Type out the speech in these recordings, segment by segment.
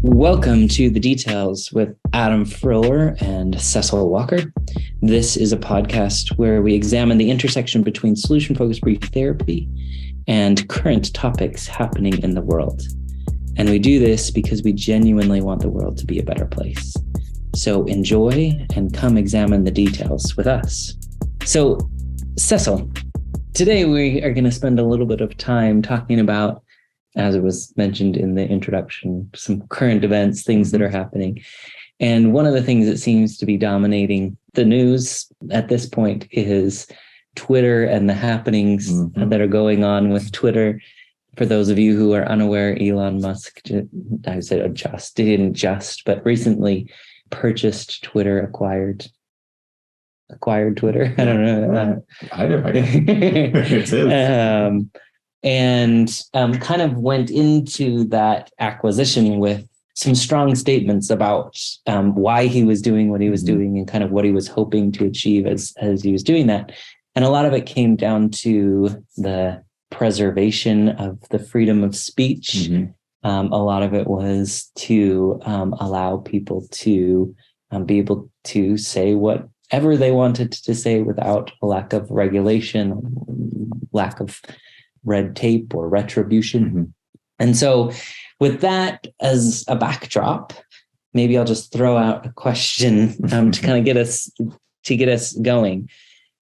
Welcome to The Details with Adam Friller and Cecil Walker. This is a podcast where we examine the intersection between solution-focused brief therapy and current topics happening in the world. And we do this because we genuinely want the world to be a better place. So enjoy and come examine the details with us. So, Cecil, today we are going to spend a little bit of time talking about, as it was mentioned in the introduction, some current events, things that are happening. And one of the things that seems to be dominating the news at this point is Twitter and the happenings that are going on with Twitter. For those of you who are unaware, Elon Musk, I said but recently purchased Twitter, acquired Twitter. I don't know. It's his. And kind of went into that acquisition with some strong statements about why he was doing what he was doing and kind of what he was hoping to achieve as he was doing that. And a lot of it came down to the preservation of the freedom of speech. A lot of it was to allow people to be able to say whatever they wanted to say without a lack of regulation, lack of red tape or retribution. And so with that as a backdrop, maybe I'll just throw out a question to kind of get us going.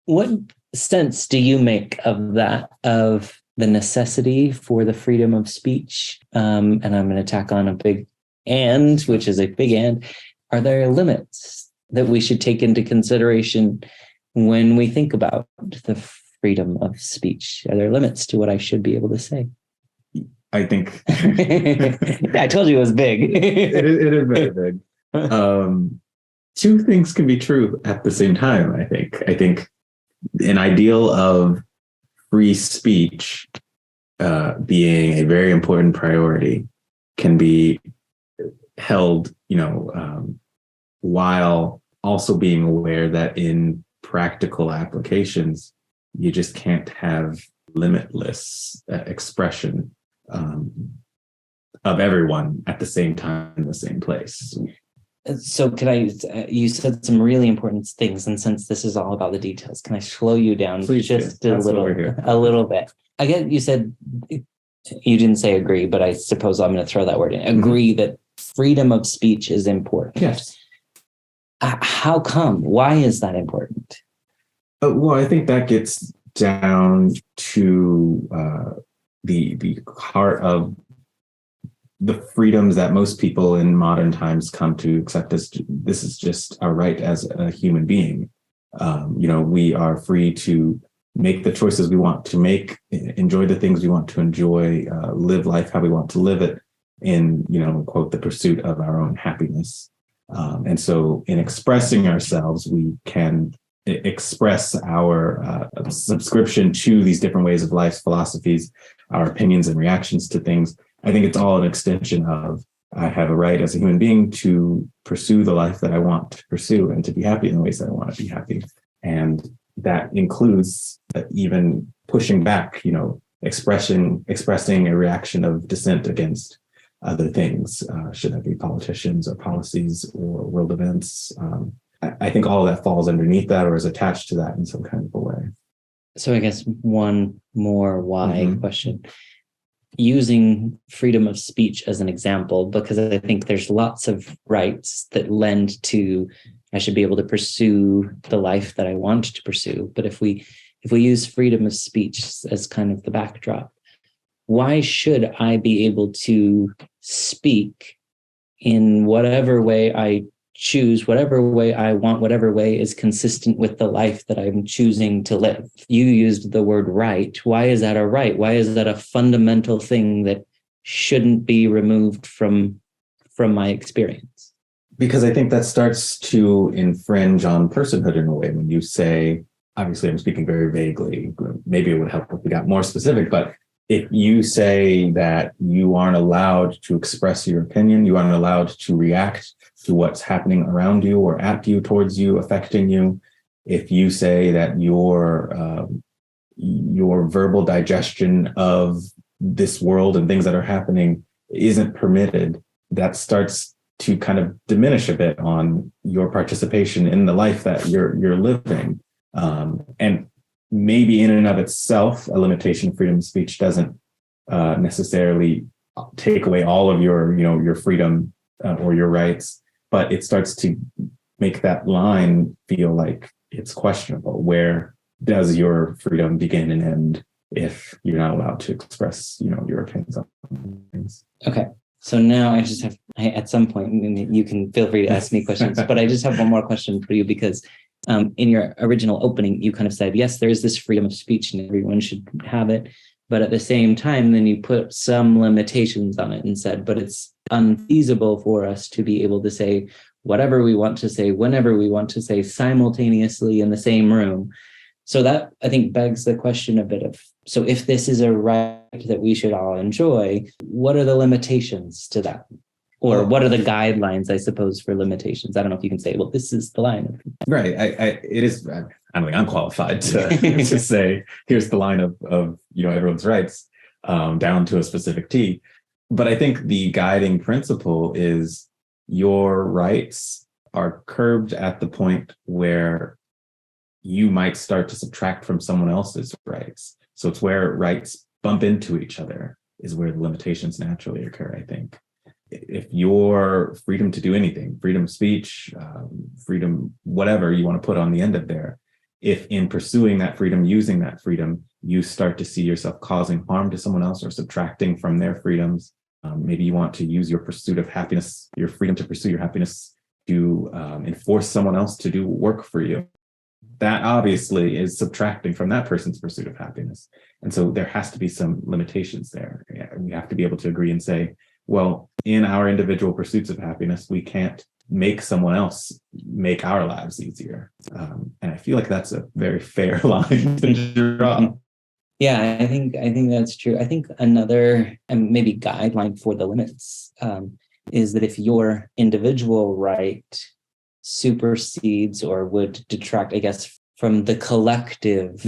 What sense do you make of that, of the necessity for the freedom of speech? And I'm going to tack on a big and, which is a big and. Are there limits that we should take into consideration when we think about the freedom of speech? Are there limits to what I should be able to say? I think I told you it was big. it is very big. Two things can be true at the same time. I think an ideal of free speech being a very important priority can be held, while also being aware that in practical applications, you just can't have limitless expression of everyone at the same time in the same place. So you said some really important things, and since this is all about the details, can I slow you down just a little bit? I get you said, you didn't say agree, but I suppose I'm going to throw that word in. Agree that freedom of speech is important. Yes. How come? Why is that important? Well, I think that gets down to the heart of the freedoms that most people in modern times come to accept as this is just our right as a human being. We are free to make the choices we want to make, enjoy the things we want to enjoy, live life how we want to live it in, quote, the pursuit of our own happiness. And so in expressing ourselves, we can express our subscription to these different ways of life, philosophies, our opinions and reactions to things. I think it's all an extension of I have a right as a human being to pursue the life that I want to pursue and to be happy in the ways that I want to be happy. And that includes even pushing back, expressing a reaction of dissent against other things, should that be politicians or policies or world events. I think all of that falls underneath that or is attached to that in some kind of a way. So I guess one more why question. Using freedom of speech as an example, because I think there's lots of rights that lend to I should be able to pursue the life that I want to pursue. But if we use freedom of speech as kind of the backdrop, why should I be able to speak in whatever way I choose, whatever way I want, whatever way is consistent with the life that I'm choosing to live? You used the word right. Why is that a right? Why is that a fundamental thing that shouldn't be removed from my experience? Because I think that starts to infringe on personhood in a way. When you say, obviously I'm speaking very vaguely, maybe it would help if we got more specific, but if you say that you aren't allowed to express your opinion, you aren't allowed to react to what's happening around you or at you, towards you, affecting you, if you say that your verbal digestion of this world and things that are happening isn't permitted, that starts to kind of diminish a bit on your participation in the life that you're living. And maybe in and of itself, a limitation of freedom of speech doesn't necessarily take away all of your freedom or your rights, but it starts to make that line feel like it's questionable. Where does your freedom begin and end if you're not allowed to express, your opinions on things? Okay. So now at some point, you can feel free to ask me questions, but I just have one more question for you, because in your original opening, you kind of said, yes, there is this freedom of speech and everyone should have it. But at the same time, then you put some limitations on it and said, but it's unfeasible for us to be able to say whatever we want to say, whenever we want to say, simultaneously in the same room. So that, I think, begs the question a bit of, so if this is a right that we should all enjoy, what are the limitations to that? Or what are the guidelines, I suppose, for limitations? I don't know if you can say, well, this is the line. Right. It is. I don't think I'm qualified to say, here's the line of everyone's rights down to a specific T. But I think the guiding principle is your rights are curbed at the point where you might start to subtract from someone else's rights. So it's where rights bump into each other is where the limitations naturally occur, I think. If your freedom to do anything, freedom of speech, freedom, whatever you want to put on the end of there, if in pursuing that freedom, using that freedom, you start to see yourself causing harm to someone else or subtracting from their freedoms, maybe you want to use your pursuit of happiness, your freedom to pursue your happiness to enforce someone else to do work for you. That obviously is subtracting from that person's pursuit of happiness. And so there has to be some limitations there. We have to be able to agree and say, well, in our individual pursuits of happiness, we can't make someone else make our lives easier. And I feel like that's a very fair line to draw. Yeah, I think that's true. I think another and maybe guideline for the limits is that if your individual right supersedes or would detract, I guess, from the collective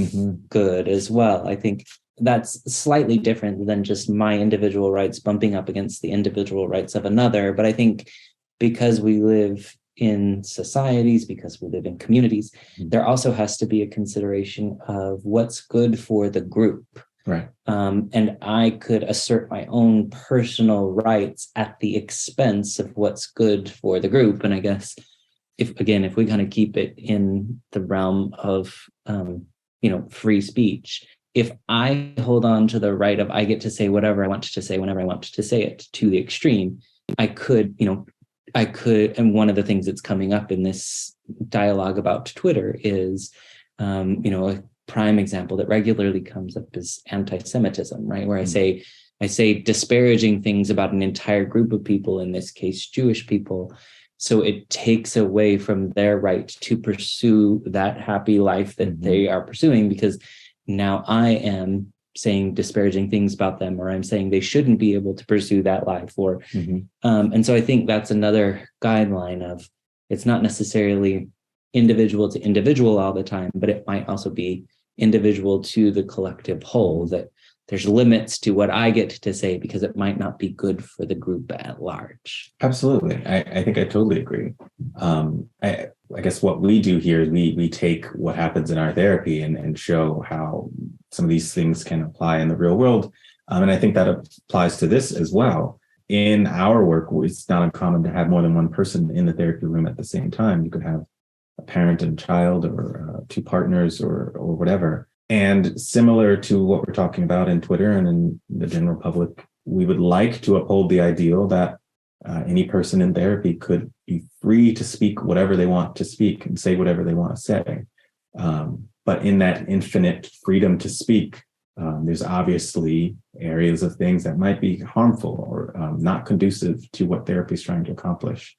good as well, I think that's slightly different than just my individual rights bumping up against the individual rights of another. But I think because we live in societies, because we live in communities, there also has to be a consideration of what's good for the group. Right. And I could assert my own personal rights at the expense of what's good for the group. And I guess if we kind of keep it in the realm of, free speech, if I hold on to the right of I get to say whatever I want to say, whenever I want to say it to the extreme, I could, and one of the things that's coming up in this dialogue about Twitter is, a prime example that regularly comes up is anti-Semitism, right? Where I say disparaging things about an entire group of people, in this case, Jewish people. So it takes away from their right to pursue that happy life that they are pursuing, because now I am saying disparaging things about them, or I'm saying they shouldn't be able to pursue that life. Or, and so I think that's another guideline of, it's not necessarily individual to individual all the time, but it might also be individual to the collective whole, that there's limits to what I get to say because it might not be good for the group at large. Absolutely. I think I totally agree. I guess what we do here is we take what happens in our therapy and show how some of these things can apply in the real world. And I think that applies to this as well. In our work, it's not uncommon to have more than one person in the therapy room at the same time. You could have a parent and child, or two partners, or whatever. And similar to what we're talking about in Twitter and in the general public, we would like to uphold the ideal that any person in therapy could be free to speak whatever they want to speak and say whatever they want to say. But in that infinite freedom to speak, there's obviously areas of things that might be harmful or not conducive to what therapy is trying to accomplish,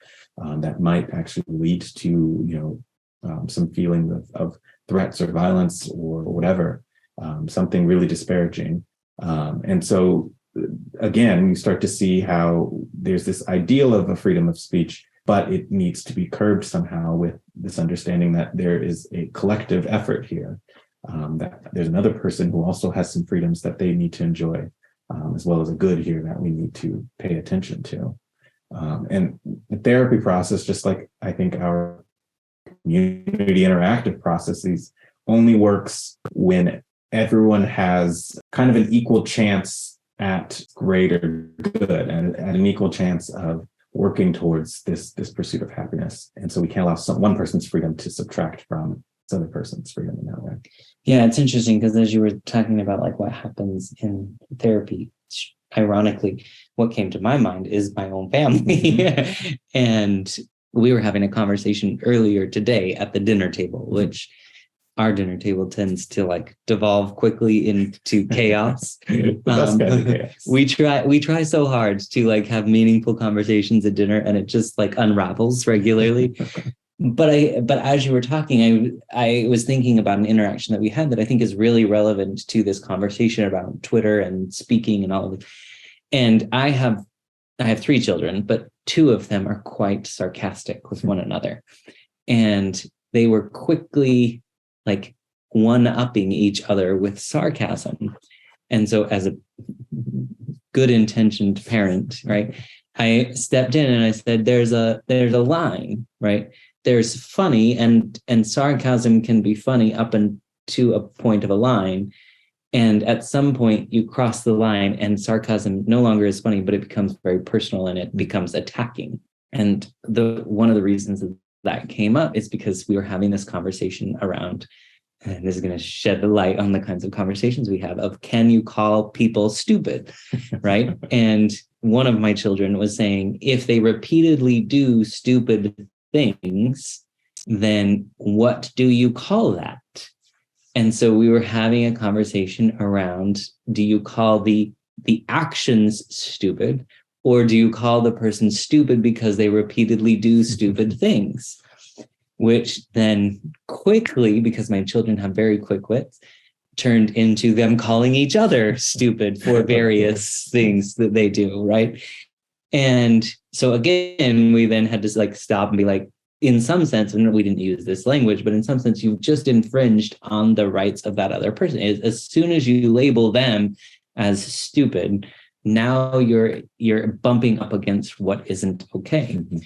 that might actually lead to, some feeling of threats or violence or whatever, something really disparaging. And so, again, you start to see how there's this ideal of a freedom of speech, but it needs to be curbed somehow with this understanding that there is a collective effort here, that there's another person who also has some freedoms that they need to enjoy, as well as a good here that we need to pay attention to. And the therapy process, just like I think our community interactive processes, only works when everyone has kind of an equal chance at greater good and at an equal chance of working towards this pursuit of happiness. And so we can't allow one person's freedom to subtract from this other person's freedom in that way. Yeah, it's interesting because as you were talking about like what happens in therapy, ironically, what came to my mind is my own family. And we were having a conversation earlier today at the dinner table, which our dinner table tends to like devolve quickly into chaos. We try so hard to like have meaningful conversations at dinner, and it just like unravels regularly. But as you were talking, I was thinking about an interaction that we had that I think is really relevant to this conversation about Twitter and speaking and all of it. And I have 3 children, but 2 of them are quite sarcastic with one another. And they were quickly like one-upping each other with sarcasm. And so as a good intentioned parent, right, I stepped in and I said, there's a line, right? There's funny and sarcasm can be funny up to a point of a line. And at some point you cross the line and sarcasm no longer is funny, but it becomes very personal and it becomes attacking. And one of the reasons that came up is because we were having this conversation around, and this is going to shed the light on the kinds of conversations we have of, can you call people stupid, right? And one of my children was saying, if they repeatedly do stupid things, then what do you call that? And so we were having a conversation around, do you call the actions stupid, or do you call the person stupid because they repeatedly do stupid things? Which then quickly, because my children have very quick wits, turned into them calling each other stupid for various things that they do, right? And so again, we then had to like stop and be like, in some sense, and we didn't use this language, but in some sense, you've just infringed on the rights of that other person. As soon as you label them as stupid, now you're bumping up against what isn't okay. Mm-hmm.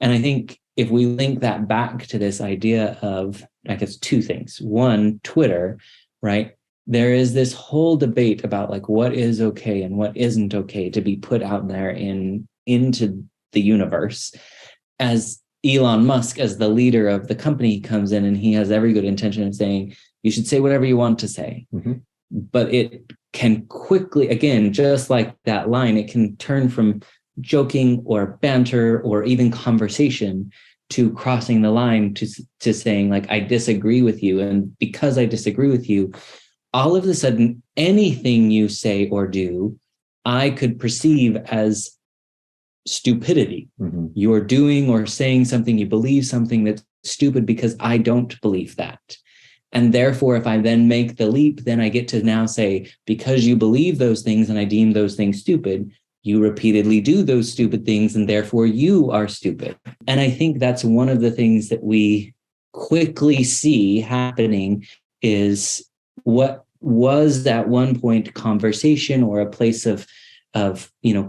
And I think if we link that back to this idea of, I guess, 2 things. One, Twitter, right? There is this whole debate about like what is okay and what isn't okay to be put out there into the universe. As Elon Musk, as the leader of the company, comes in and he has every good intention of saying, you should say whatever you want to say. Mm-hmm. But it can quickly, again, just like that line, it can turn from joking or banter or even conversation to crossing the line to saying like, I disagree with you. And because I disagree with you, all of a sudden, anything you say or do, I could perceive as stupidity. Mm-hmm. You're doing or saying something, you believe something that's stupid because I don't believe that. And therefore, if I then make the leap, then I get to now say, because you believe those things and I deem those things stupid, you repeatedly do those stupid things and therefore you are stupid. And I think that's one of the things that we quickly see happening is what was at one point conversation or a place of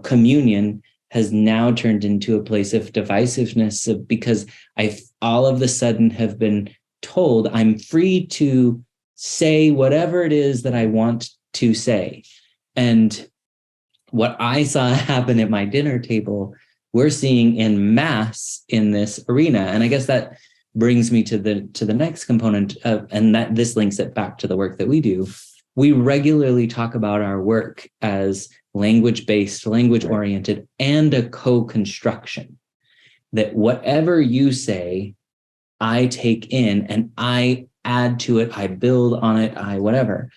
communion has now turned into a place of divisiveness because I all of a sudden have been told I'm free to say whatever it is that I want to say. And what I saw happen at my dinner table, we're seeing en masse in this arena. And I guess that brings me to the next component and that this links it back to the work that we do. We regularly talk about our work as language-based, language-oriented, and a co-construction. That whatever you say, I take in and I add to it, I build on it, I whatever.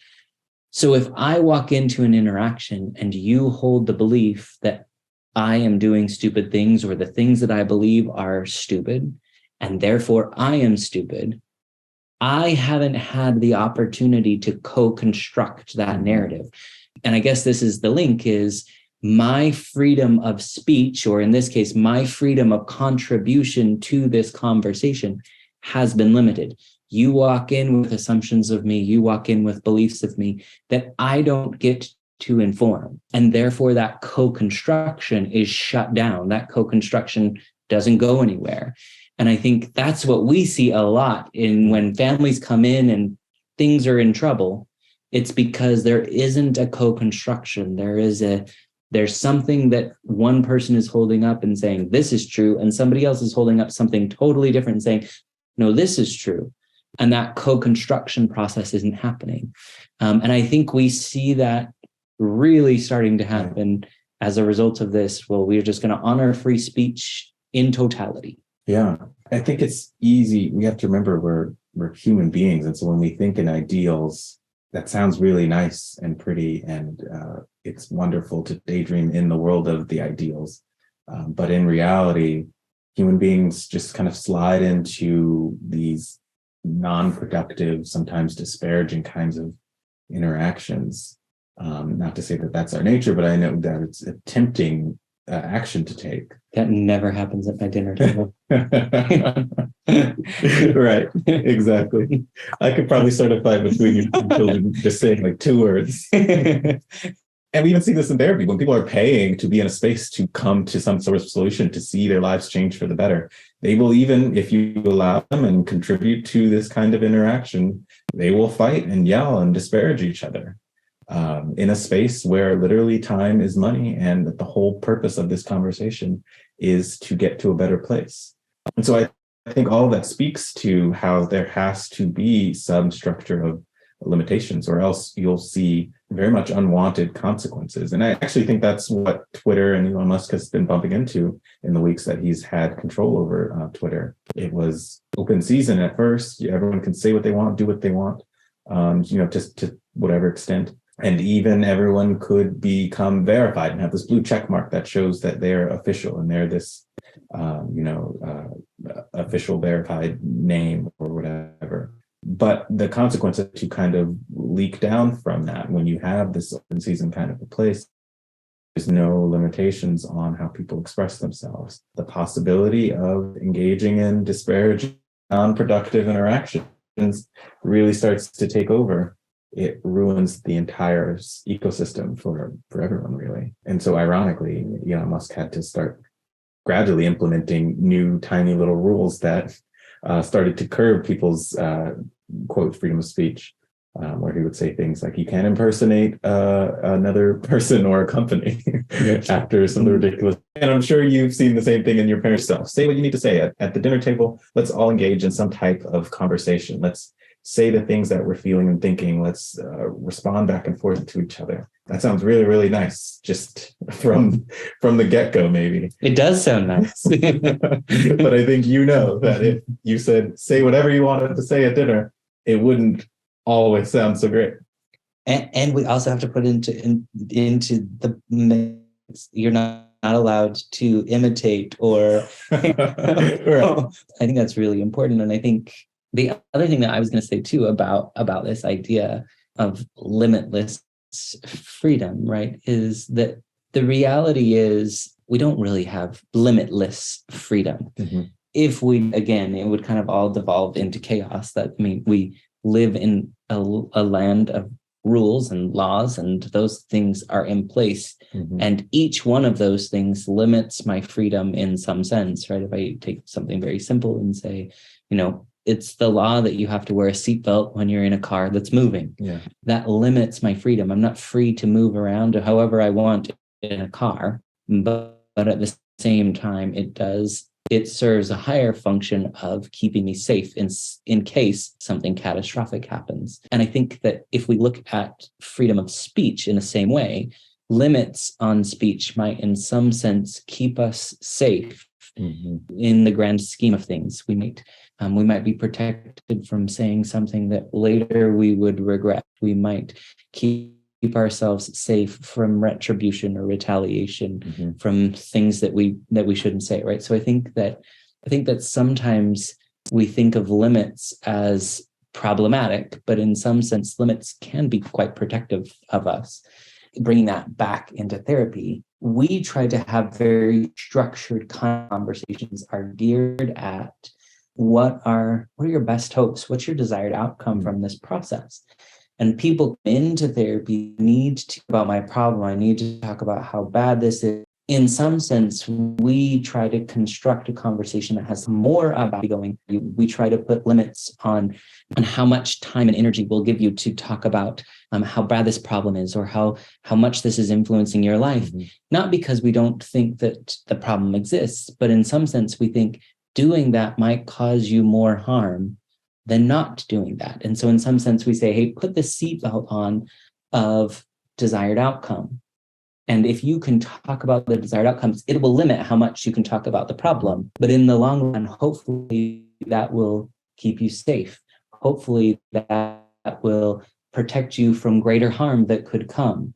So if I walk into an interaction and you hold the belief that I am doing stupid things or the things that I believe are stupid, and therefore I am stupid, I haven't had the opportunity to co-construct that narrative. And I guess this is the link is my freedom of speech, or in this case, my freedom of contribution to this conversation has been limited. You walk in with assumptions of me, you walk in with beliefs of me that I don't get to inform. And therefore that co-construction is shut down. That co-construction doesn't go anywhere. And I think that's what we see a lot in when families come in and things are in trouble. It's because there isn't a co-construction. There's something that one person is holding up and saying, this is true. And somebody else is holding up something totally different and saying, no, this is true. And that co-construction process isn't happening. And I think we see that really starting to happen as a result of this. Well, we're just going to honor free speech in totality. Yeah, I think it's easy. We have to remember we're human beings. And so when we think in ideals, that sounds really nice and pretty. And it's wonderful to daydream in the world of the ideals. But in reality, human beings just kind of slide into these non-productive, sometimes disparaging kinds of interactions. Not to say that that's our nature, but I know that it's a tempting action to take. That never happens at my dinner table. Right, exactly. I could probably start a fight between you children just saying like 2 words. And we even see this in therapy when people are paying to be in a space to come to some sort of solution to see their lives change for the better. They will, even if you allow them and contribute to this kind of interaction, they will fight and yell and disparage each other in a space where literally time is money and that the whole purpose of this conversation is to get to a better place. And so I think all of that speaks to how there has to be some structure of limitations, or else you'll see very much unwanted consequences. And I actually think that's what Twitter and Elon Musk has been bumping into in the weeks that he's had control over Twitter. It was open season at first. Everyone can say what they want, do what they want, just to whatever extent. And even everyone could become verified and have this blue check mark that shows that they're official and they're this, official verified name or whatever. But the consequences to kind of leak down from that, when you have this open season kind of a place, there's no limitations on how people express themselves. The possibility of engaging in disparaging, non-productive interactions really starts to take over. It ruins the entire ecosystem for everyone, really. And so ironically, Elon Musk had to start gradually implementing new tiny little rules that started to curb people's quote freedom of speech, where he would say things like, you can't impersonate another person or a company after some ridiculous. And I'm sure you've seen the same thing in your parents' self. Say what you need to say at the dinner table. Let's all engage in some type of conversation. Let's say the things that we're feeling and thinking. Let's respond back and forth to each other. That sounds really, really nice, just from the get-go, maybe. It does sound nice. But I think that if you said, say whatever you wanted to say at dinner, it wouldn't always sound so great. And we also have to put into the mix, you're not allowed to imitate or Right. I think that's really important. And I think the other thing that I was going to say too about this idea of limitless freedom, right, is that the reality is we don't really have limitless freedom. Mm-hmm. If we, again, it would kind of all devolve into chaos. We live in a land of rules and laws, and those things are in place. Mm-hmm. And each one of those things limits my freedom in some sense, right? If I take something very simple and say, it's the law that you have to wear a seatbelt when you're in a car that's moving. Yeah. That limits my freedom. I'm not free to move around however I want in a car, but at the same time, it serves a higher function of keeping me safe in case something catastrophic happens. And I think that if we look at freedom of speech in the same way, limits on speech might in some sense keep us safe. Mm-hmm. In the grand scheme of things. We might be protected from saying something that later we would regret. We might keep ourselves safe from retribution or retaliation, mm-hmm. from things that we shouldn't say, right? So I think that sometimes we think of limits as problematic, but in some sense, limits can be quite protective of us. Bringing that back into therapy, we try to have very structured conversations are geared at what are your best hopes? What's your desired outcome from this process? And people into therapy need to talk about my problem. I need to talk about how bad this is. In some sense, we try to construct a conversation that has more about going. We try to put limits on how much time and energy we'll give you to talk about how bad this problem is, or how much this is influencing your life. Mm-hmm. Not because we don't think that the problem exists, but in some sense, we think doing that might cause you more harm than not doing that. And so in some sense, we say, hey, put the seatbelt on of desired outcome. And if you can talk about the desired outcomes, it will limit how much you can talk about the problem. But in the long run, hopefully that will keep you safe. Hopefully that will protect you from greater harm that could come.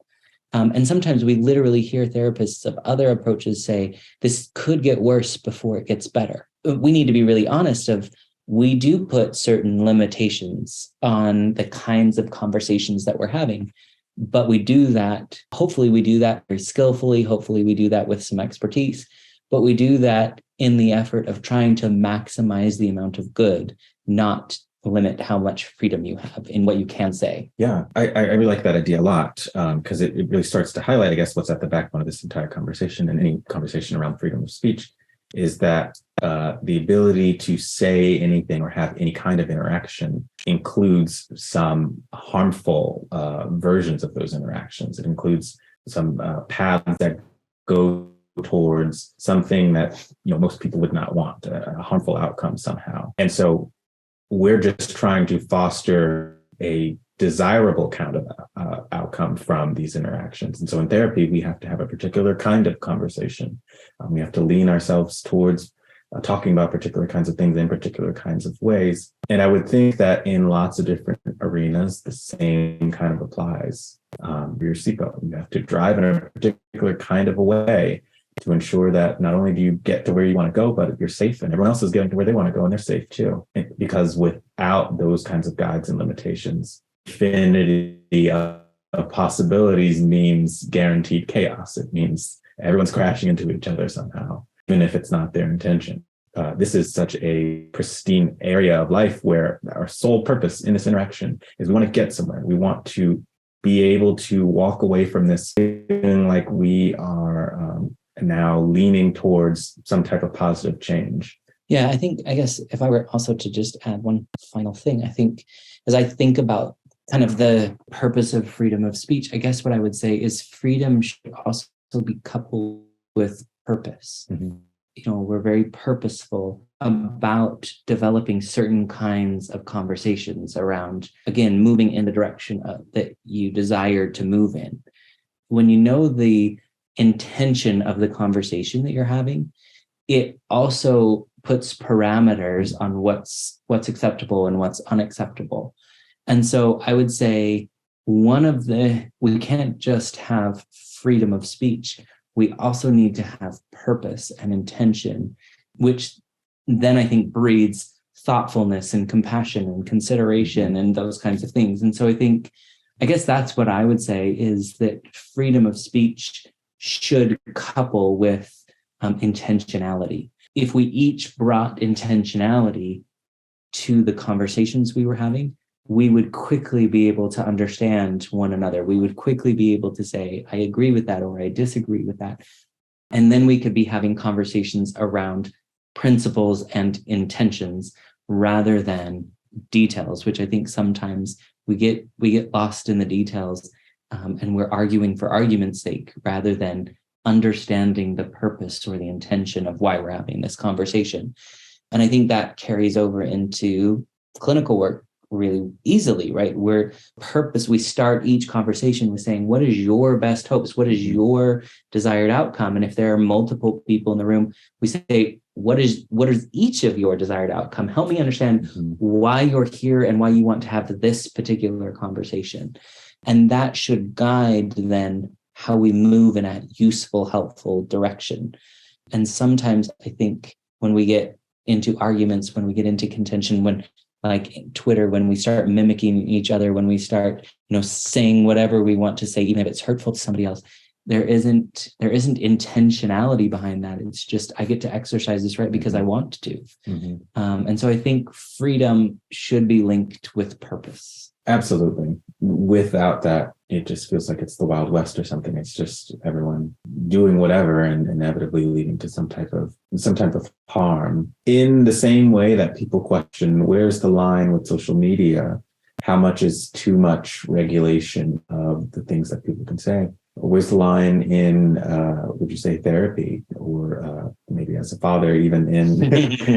And sometimes we literally hear therapists of other approaches say, this could get worse before it gets better. We need to be really honest of, we do put certain limitations on the kinds of conversations that we're having. But we do that, hopefully we do that very skillfully. Hopefully we do that with some expertise, but we do that in the effort of trying to maximize the amount of good, not limit how much freedom you have in what you can say. Yeah, I really like that idea a lot, because it really starts to highlight, I guess, what's at the backbone of this entire conversation and any conversation around freedom of speech, is that the ability to say anything or have any kind of interaction includes some harmful versions of those interactions. It includes some paths that go towards something that most people would not want, a harmful outcome somehow. And so we're just trying to foster a desirable kind of outcome from these interactions. And so in therapy, we have to have a particular kind of conversation. We have to lean ourselves towards talking about particular kinds of things in particular kinds of ways. And I would think that in lots of different arenas, the same kind of applies. Your seatbelt, you have to drive in a particular kind of a way to ensure that not only do you get to where you want to go, but you're safe and everyone else is getting to where they want to go and they're safe too. Because without those kinds of guides and limitations, infinity of possibilities means guaranteed chaos. It means everyone's crashing into each other somehow, even if it's not their intention. This is such a pristine area of life where our sole purpose in this interaction is we want to get somewhere. We want to be able to walk away from this feeling like we are now leaning towards some type of positive change. Yeah, I guess if I were also to just add one final thing, I think as I think about kind of the purpose of freedom of speech, I guess what I would say is freedom should also be coupled with purpose. Mm-hmm. We're very purposeful about developing certain kinds of conversations around, again, moving in the direction that you desire to move in. When you know the intention of the conversation that you're having, it also puts parameters on what's acceptable and what's unacceptable. And so I would say we can't just have freedom of speech. We also need to have purpose and intention, which then I think breeds thoughtfulness and compassion and consideration and those kinds of things. And so I guess that's what I would say, is that freedom of speech should couple with intentionality. If we each brought intentionality to the conversations we were having, we would quickly be able to understand one another. We would quickly be able to say, I agree with that, or I disagree with that. And then we could be having conversations around principles and intentions rather than details, which I think sometimes we get lost in the details, and we're arguing for argument's sake rather than understanding the purpose or the intention of why we're having this conversation. And I think that carries over into clinical work really easily, right? We start each conversation with saying, what is your best hopes? What is your desired outcome? And if there are multiple people in the room, we say, what is each of your desired outcome? Help me understand why you're here and why you want to have this particular conversation. And that should guide then how we move in a useful, helpful direction. And sometimes I think when we get into arguments, when we get into contention, when like Twitter, when we start mimicking each other, when we start, saying whatever we want to say, even if it's hurtful to somebody else, there isn't intentionality behind that. It's just, I get to exercise this right because I want to. Mm-hmm. And so I think freedom should be linked with purpose. Absolutely. Without that, it just feels like it's the Wild West or something. It's just everyone doing whatever and inevitably leading to some type of harm. In the same way that people question, where's the line with social media? How much is too much regulation of the things that people can say? Where's the line in, would you say, therapy, or maybe as a father, even in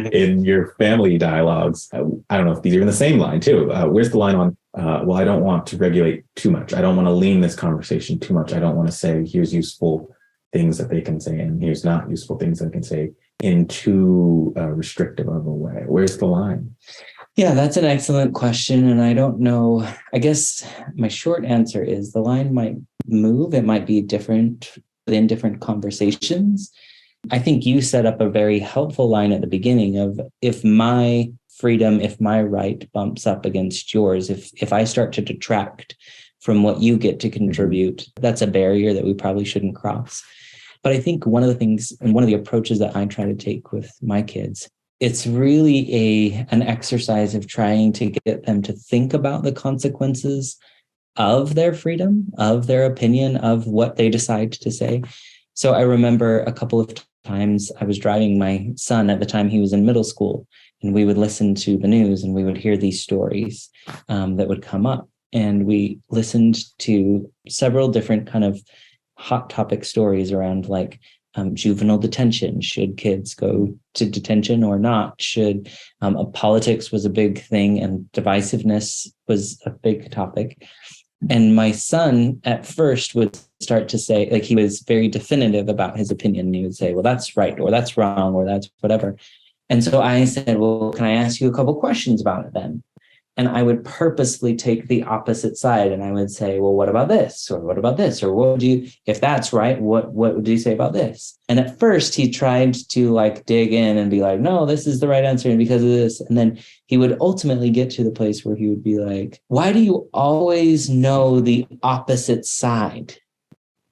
in your family dialogues? I don't know if these are in the same line too. Where's the line on, well, I don't want to regulate too much. I don't want to lean this conversation too much. I don't want to say, here's useful things that they can say, and here's not useful things that they can say in too restrictive of a way. Where's the line? Yeah, that's an excellent question. And I don't know. I guess my short answer is the line might move. It might be different in different conversations. I think you set up a very helpful line at the beginning of, if my freedom, if my right bumps up against yours, if I start to detract from what you get to contribute, that's a barrier that we probably shouldn't cross. But I think one of the things and one of the approaches that I try to take with my kids, it's really an exercise of trying to get them to think about the consequences of their freedom, of their opinion, of what they decide to say. So I remember a couple of times I was driving my son at the time he was in middle school, and we would listen to the news and we would hear these stories that would come up. And we listened to several different kind of hot topic stories around like juvenile detention. Should kids go to detention or not? Should politics was a big thing, and divisiveness was a big topic. And my son at first would start to say, like, he was very definitive about his opinion. And he would say, well, that's right, or that's wrong, or that's whatever. And so I said, well, can I ask you a couple questions about it then? And I would purposely take the opposite side, and I would say, well, what about this? Or what about this? Or what would you, if that's right, what would you say about this? And at first he tried to like dig in and be like, no, this is the right answer, and because of this. And then he would ultimately get to the place where he would be like, why do you always know the opposite side?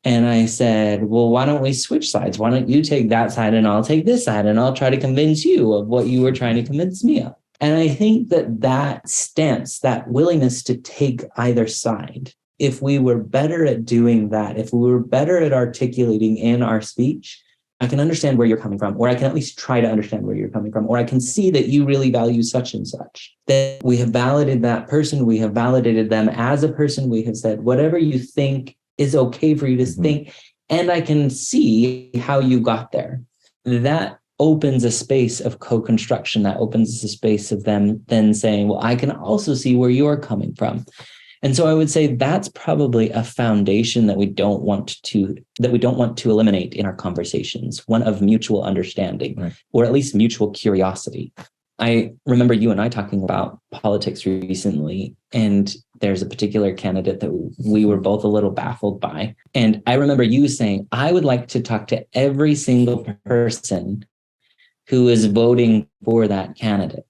And I said, well, why don't we switch sides? Why don't you take that side and I'll take this side, and I'll try to convince you of what you were trying to convince me of. And I think that stance, that willingness to take either side, if we were better at doing that, if we were better at articulating in our speech, I can understand where you're coming from, or I can at least try to understand where you're coming from, or I can see that you really value such and such. That we have validated that person, we have validated them as a person, we have said whatever you think is okay for you to think, and I can see how you got there. That opens a space of co-construction, that opens a space of them then saying, well, I can also see where you're coming from. And so I would say that's probably a foundation that we don't want to eliminate in our conversations, one of mutual understanding, right, or at least mutual curiosity. I remember you and I talking about politics recently, and there's a particular candidate that we were both a little baffled by. And I remember you saying, I would like to talk to every single person who is voting for that candidate.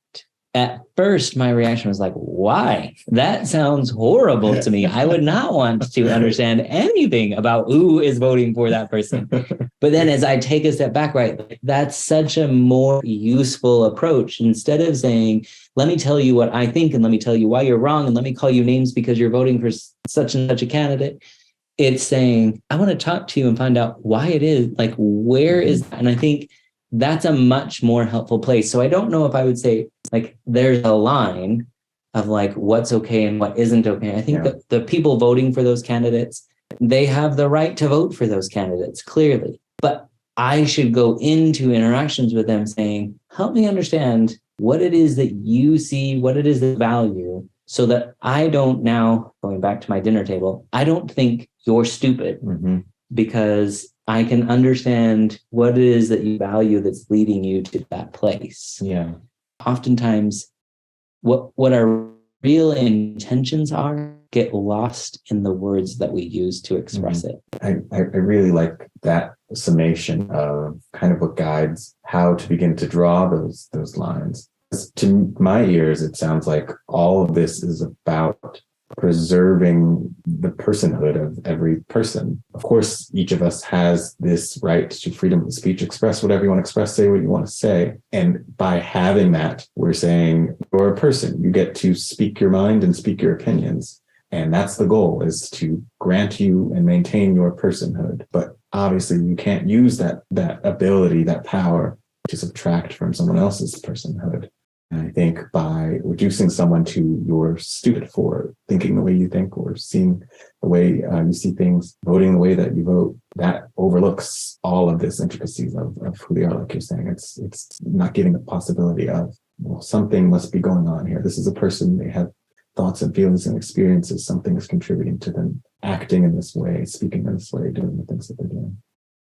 At first, my reaction was like, why? That sounds horrible to me. I would not want to understand anything about who is voting for that person. But then as I take a step back, right, that's such a more useful approach. Instead of saying, let me tell you what I think, and let me tell you why you're wrong, and let me call you names because you're voting for such and such a candidate, it's saying, I want to talk to you and find out why it is, like, where is that? And I think that's a much more helpful place. So I don't know if I would say like there's a line of like what's okay and what isn't okay. I think that the people voting for those candidates, they have the right to vote for those candidates, clearly. But I should go into interactions with them saying, help me understand what it is that you see, what it is that value, so that I don't now, going back to my dinner table, I don't think you're stupid because I can understand what it is that you value that's leading you to that place. Yeah. Oftentimes, what our real intentions are get lost in the words that we use to express it. I really like that summation of kind of what guides how to begin to draw those lines. To my ears, it sounds like all of this is about preserving the personhood of every person. Of course, each of us has this right to freedom of speech, express whatever you want to express, say what you want to say. And by having that, we're saying you're a person. You get to speak your mind and speak your opinions. And that's the goal, is to grant you and maintain your personhood. But obviously you can't use that ability, that power, to subtract from someone else's personhood. And I think by reducing someone to you're stupid for thinking the way you think, or seeing the way you see things, voting the way that you vote, that overlooks all of this intricacies of who they are. Like you're saying, it's not giving the possibility of, well, something must be going on here. This is a person, they have thoughts and feelings and experiences. Something is contributing to them acting in this way, speaking in this way, doing the things that they're doing.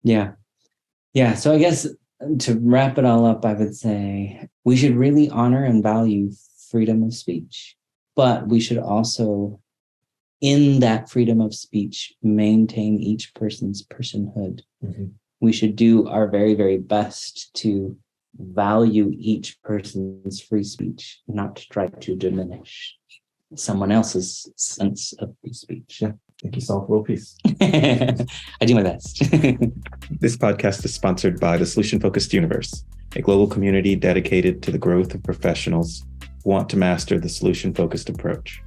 Yeah. So I guess to wrap it all up, I would say we should really honor and value freedom of speech, but we should also, in that freedom of speech, maintain each person's personhood. Mm-hmm. We should do our very, very best to value each person's free speech, not to try to diminish someone else's sense of free speech. Yeah. Thank you, solve world peace. I do my best. This podcast is sponsored by the Solution Focused Universe, a global community dedicated to the growth of professionals who want to master the solution-focused approach.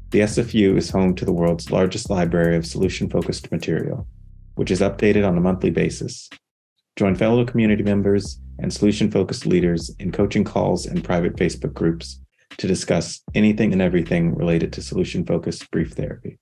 The SFU is home to the world's largest library of solution-focused material, which is updated on a monthly basis. Join fellow community members and solution-focused leaders in coaching calls and private Facebook groups to discuss anything and everything related to solution-focused brief therapy.